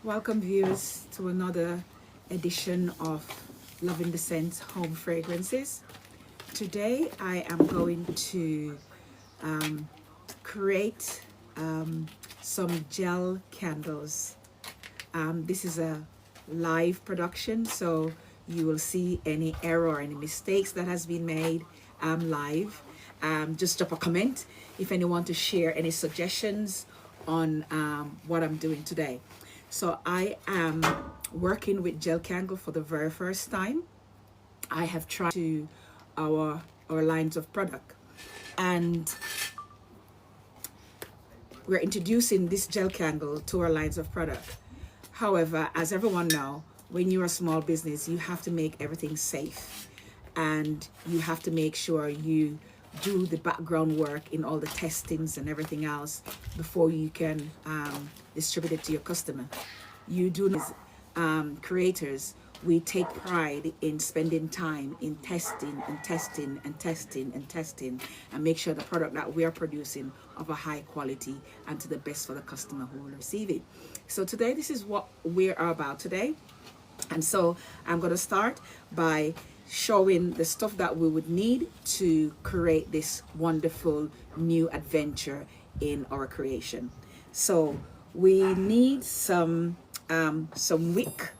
Welcome viewers to another edition of Loving the Scent Home Fragrances. Today I am going to create some gel candles. This is a live production, so you will see any error or any mistakes that has been made live. Just drop a comment if anyone want to share any suggestions on what I'm doing today. So I am working with gel candle for the very first time. I have tried to our lines of product, and we're introducing this gel candle to our lines of product. However, as everyone knows, when you're a small business, you have to make everything safe, and you have to make sure you do the background work in all the testings and everything else before you can distribute it to your customer. You do creators, we take pride in spending time in testing and testing and testing and testing and make sure the product that we are producing of a high quality and to the best for the customer who will receive it. So today, this is what we are about today. And so I'm going to start by showing the stuff that we would need to create this wonderful new adventure in our creation. So we need some wick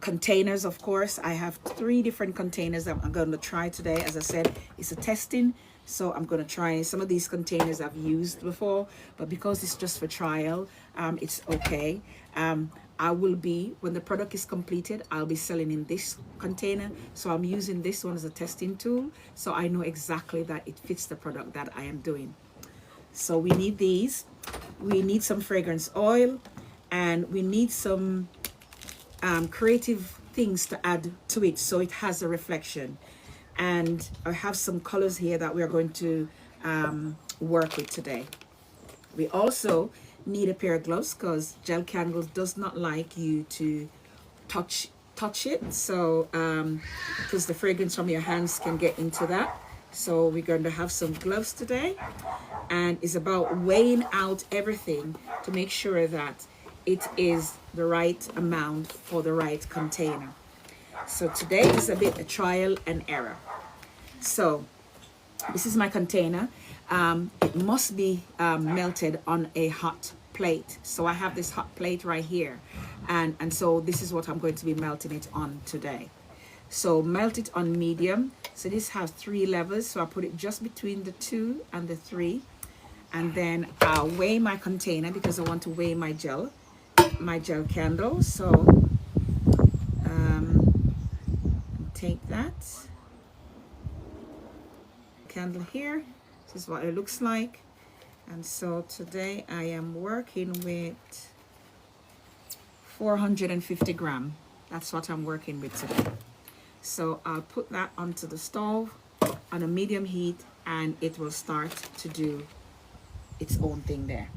containers. Of course, I have 3 different containers that I'm going to try today. As I said, it's a testing, so I'm going to try some of these containers I've used before, but because it's just for trial, it's okay. I will be, when the product is completed, I'll be selling in this container. So I'm using this one as a testing tool, so I know exactly that it fits the product that I am doing. So we need these. We need some fragrance oil, and we need some creative things to add to it so it has a reflection. And I have some colors here that we are going to work with today. We also need a pair of gloves because gel candles does not like you to touch it, so because the fragrance from your hands can get into that. So we're going to have some gloves today, and it's about weighing out everything to make sure that it is the right amount for the right container. So today is a bit a trial and error. So this is my container. It must be melted on a hot plate. So I have this hot plate right here, and so this is what I'm going to be melting it on today. So melt it on medium. So this has 3 levels, so I put it just between the 2 and the 3, and then I'll weigh my container because I want to weigh my gel candle. So take that candle here. This is what it looks like. And so today I am working with 450 grams. That's what I'm working with today. So I'll put that onto the stove on a medium heat, and it will start to do its own thing there.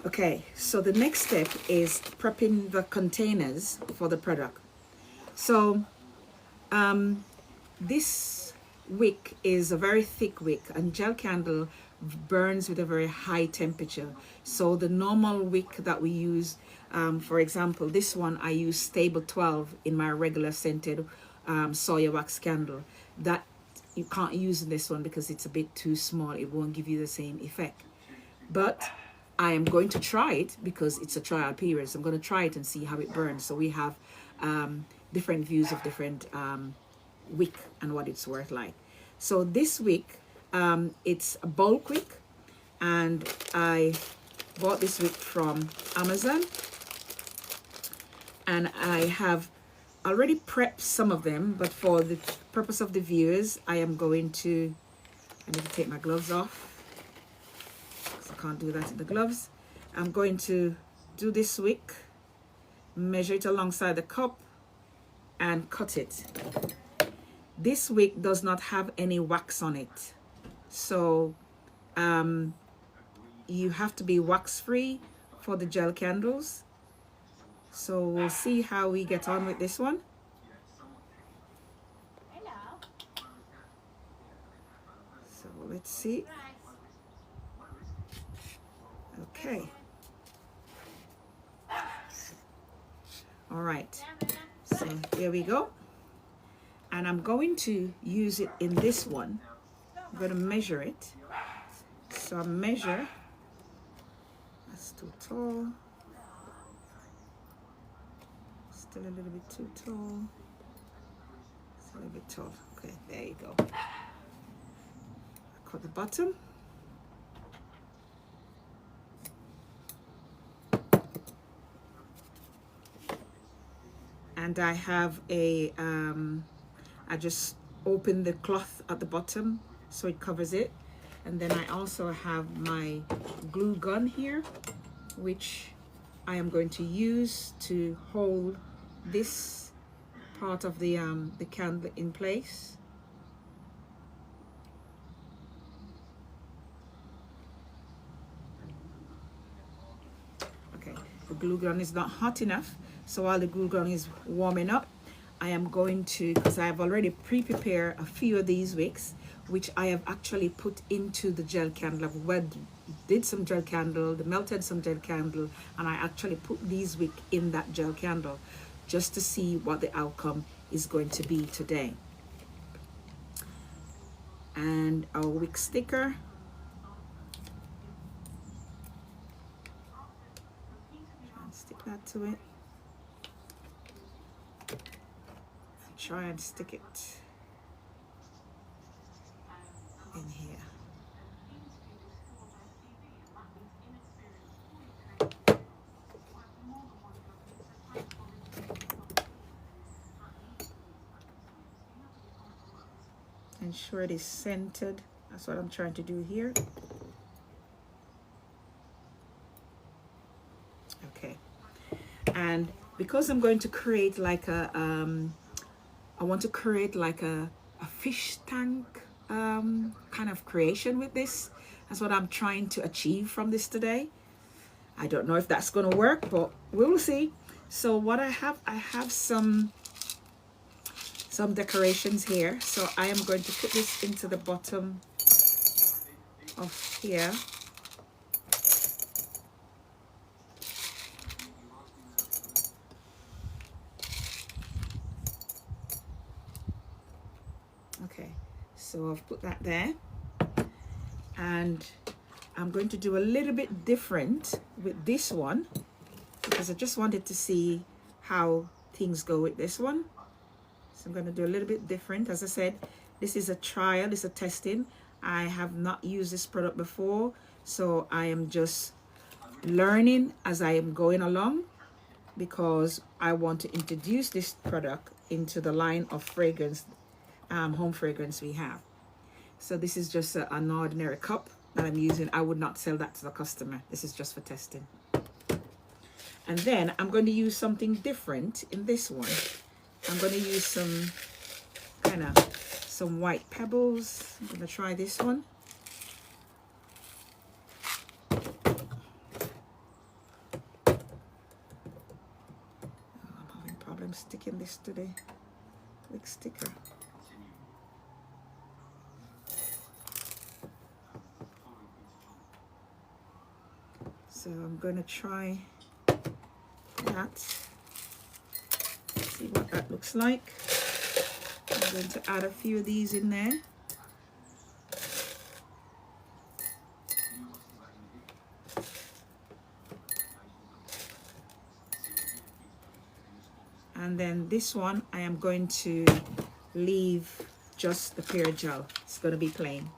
Okay, so the next step is prepping the containers for the product. So this wick is a very thick wick, and gel candle burns with a very high temperature. So the normal wick that we use, for example, this one I use stable 12 in my regular scented soya wax candle. That you can't use in this one because it's a bit too small. It won't give you the same effect. But I am going to try it because it's a trial period. So I'm going to try it and see how it burns. So we have different views of different wick and what it's worth like. So this wick, it's a bulk wick, and I bought this wick from Amazon, and I have already prepped some of them, but for the purpose of the viewers, I need to take my gloves off. I can't do that in the gloves. I'm going to do this wick, measure it alongside the cup, and cut it. This wick does not have any wax on it, so you have to be wax free for the gel candles. So we'll see how we get on with this one. So let's see. Okay, All right, so here we go. And I'm going to use it in this one. I'm going to measure it. So I measure. That's too tall. Still a little bit too tall. It's a little bit tall. Okay, there you go. I cut the bottom. And I have a, I just open the cloth at the bottom so it covers it. And then I also have my glue gun here, which I am going to use to hold this part of the candle in place. Okay, the glue gun is not hot enough, so while the glue gun is warming up, I am going to, because I have already pre-prepared a few of these wicks, which I have actually put into the gel candle. I've did some gel candle, melted some gel candle, and I actually put these wick in that gel candle just to see what the outcome is going to be today. And our wick sticker. Stick that to it. And try and stick it in here. Ensure it is centered. That's what I'm trying to do here. Okay. And because I'm going to create like a, I want to create like a fish tank kind of creation with this. That's what I'm trying to achieve from this today. I don't know if that's going to work, but we will see. So what I have some decorations here. So I am going to put this into the bottom of here. Okay, so I've put that there. And I'm going to do a little bit different with this one because I just wanted to see how things go with this one. So I'm going to do a little bit different. As I said, this is a trial, it's a testing. I have not used this product before, so I am just learning as I am going along because I want to introduce this product into the line of fragrance, home fragrance we have. So this is just an ordinary cup that I'm using. I would not sell that to the customer. This is just for testing. And then I'm going to use something different in this one. I'm going to use some white pebbles. I'm going to try this one. Oh, I'm having problems sticking this to the wick sticker. So I'm going to try that. See what that looks like. I'm going to add a few of these in there. And then this one I am going to leave just the pure gel. It's going to be plain.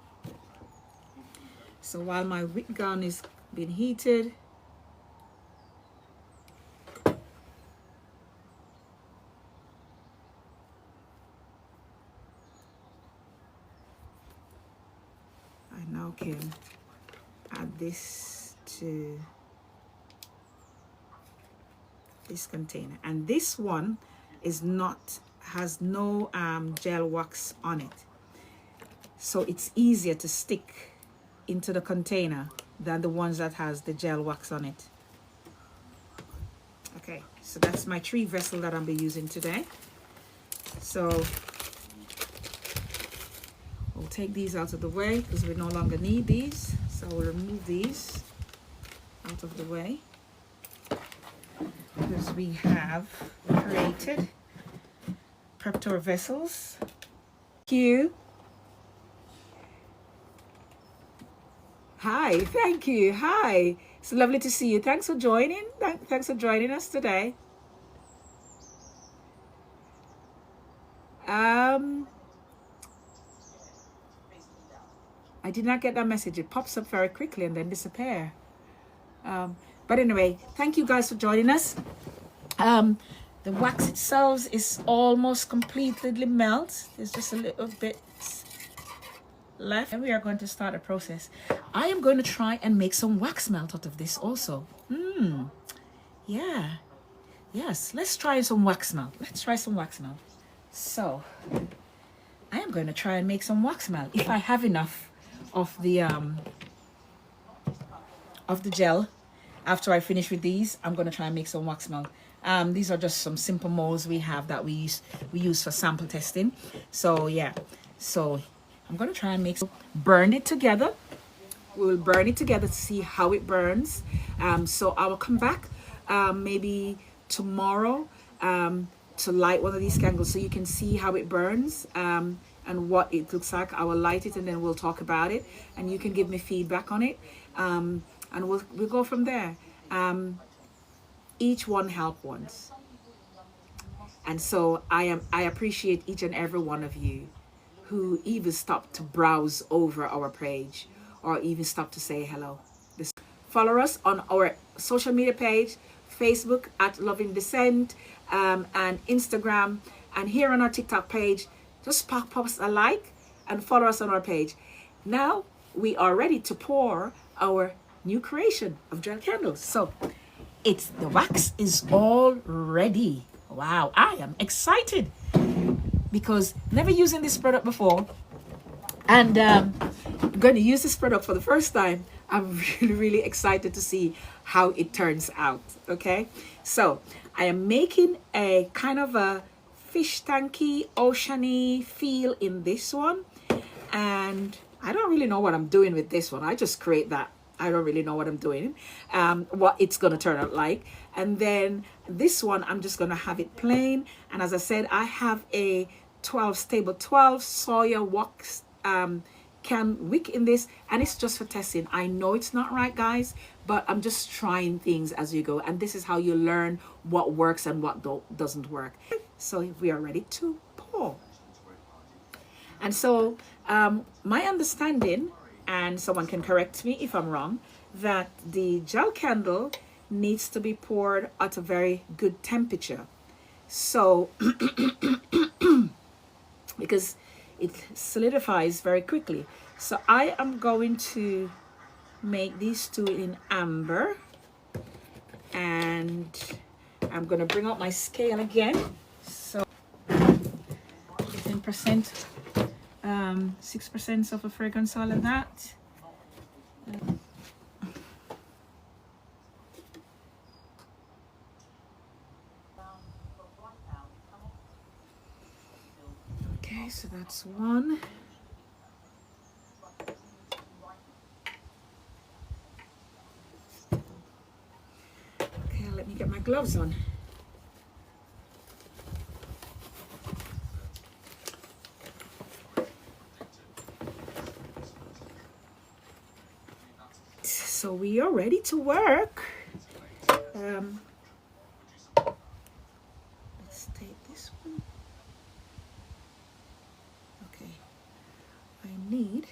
So while my wick gun is being heated, I now can add this to this container, and this one has no gel wax on it, so it's easier to stick into the container than the ones that has the gel wax on it. Okay, so that's my 3 vessel that I'll be using today. So we'll take these out of the way because we no longer need these. So we'll remove these out of the way. because we have created prepped our vessels. Thank you. Hi, thank you. Hi, it's lovely to see you. Thanks for joining. Thanks for joining us today. I did not get that message. It pops up very quickly and then disappear. But anyway, thank you guys for joining us. The wax itself is almost completely melted. There's just a little bit left, and we are going to start a process. I am going to try and make some wax melt out of this also. Yeah. Yes, let's try some wax melt. Let's try some wax melt. So I am going to try and make some wax melt. If I have enough of the gel after I finish with these, I'm going to try and make some wax melt. These are just some simple molds we have that we use for sample testing. So yeah, so I'm going to try and make some, burn it together. We will burn it together to see how it burns. So I will come back maybe tomorrow to light one of these candles so you can see how it burns and what it looks like. I will light it and then we'll talk about it and you can give me feedback on it, and we'll go from there. Each one help once, and so I appreciate each and every one of you who even stopped to browse over our page or even stop to say hello. Follow us on our social media page, Facebook at Loving Descent, and Instagram, and here on our TikTok page. Just pop us a like and follow us on our page. Now we are ready to pour our new creation of gel candles. So the wax is all ready. Wow, I am excited because never using this product before, and I'm going to use this product for the first time. I'm really excited to see how it turns out. Okay, so I am making a kind of a fish tanky, oceany feel in this one, and I don't really know what I'm doing with this one. I just create that. I don't really know what I'm doing, what it's going to turn out like. And then this one, I'm just going to have it plain. And as I said, I have a 12 stable 12 Sawyer wax can wick in this, and it's just for testing. I know it's not right, guys, but I'm just trying things as you go, and this is how you learn what works and what doesn't work. So we are ready to pour. And so my understanding, and someone can correct me if I'm wrong, that the gel candle needs to be poured at a very good temperature. So because it solidifies very quickly. So I am going to make these two in amber, and I'm going to bring out my scale again. So 10%, 6% of a fragrance, all of that. Okay, so that's one. Okay, let me get my gloves on. So we are ready to work. Let's take this one. Okay, I need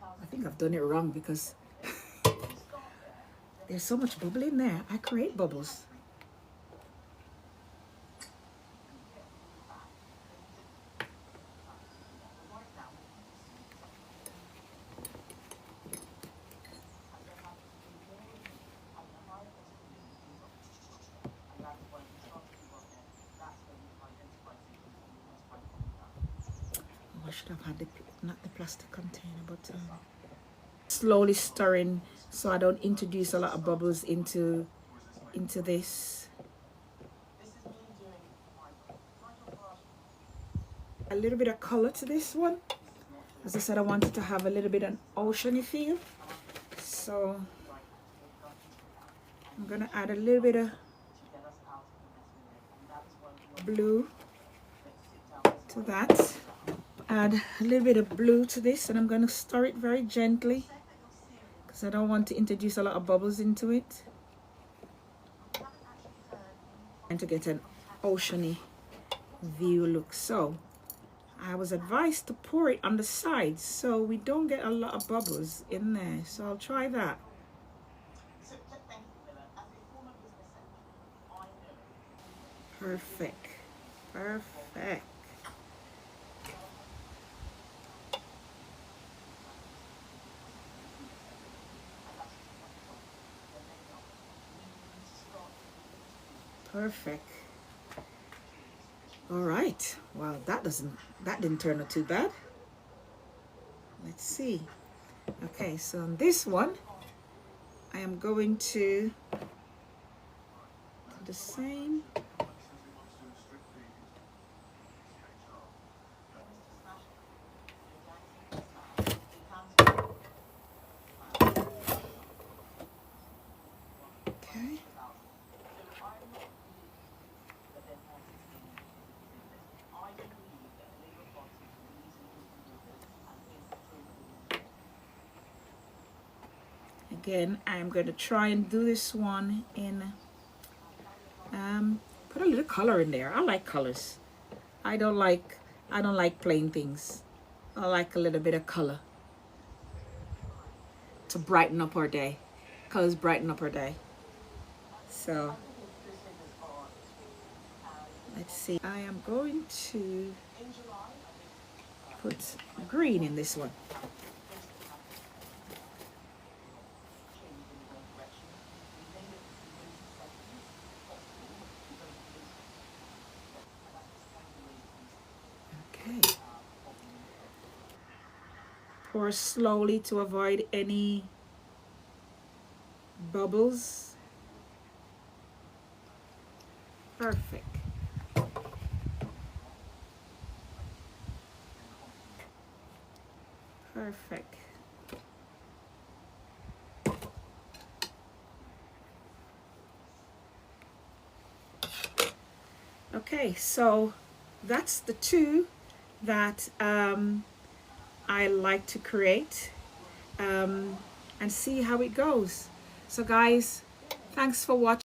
I think I've done it wrong because there's so much bubble in there. I create bubbles. I should have had not the plastic container, but slowly stirring so I don't introduce a lot of bubbles into this. A little bit of color to this one. As I said, I wanted to have a little bit of an oceany feel. So I'm gonna add a little bit of blue to that. Add a little bit of blue to this, and I'm gonna stir it very gently because I don't want to introduce a lot of bubbles into it. And to get an oceany view look. So I was advised to pour it on the sides so we don't get a lot of bubbles in there. So I'll try that. Perfect. Perfect. Perfect. All right. Well, that didn't turn out too bad. Let's see. Okay, so on this one, I am going to do the same. Okay. Again, I'm going to try and do this one in, put a little color in there. I like colors. I don't like plain things. I like a little bit of color to brighten up our day. Colors brighten up our day. So let's see. I am going to put green in this one. Okay. Pour slowly to avoid any bubbles. Perfect. Perfect. Okay, so that's the two that I like to create and see how it goes. So guys, thanks for watching.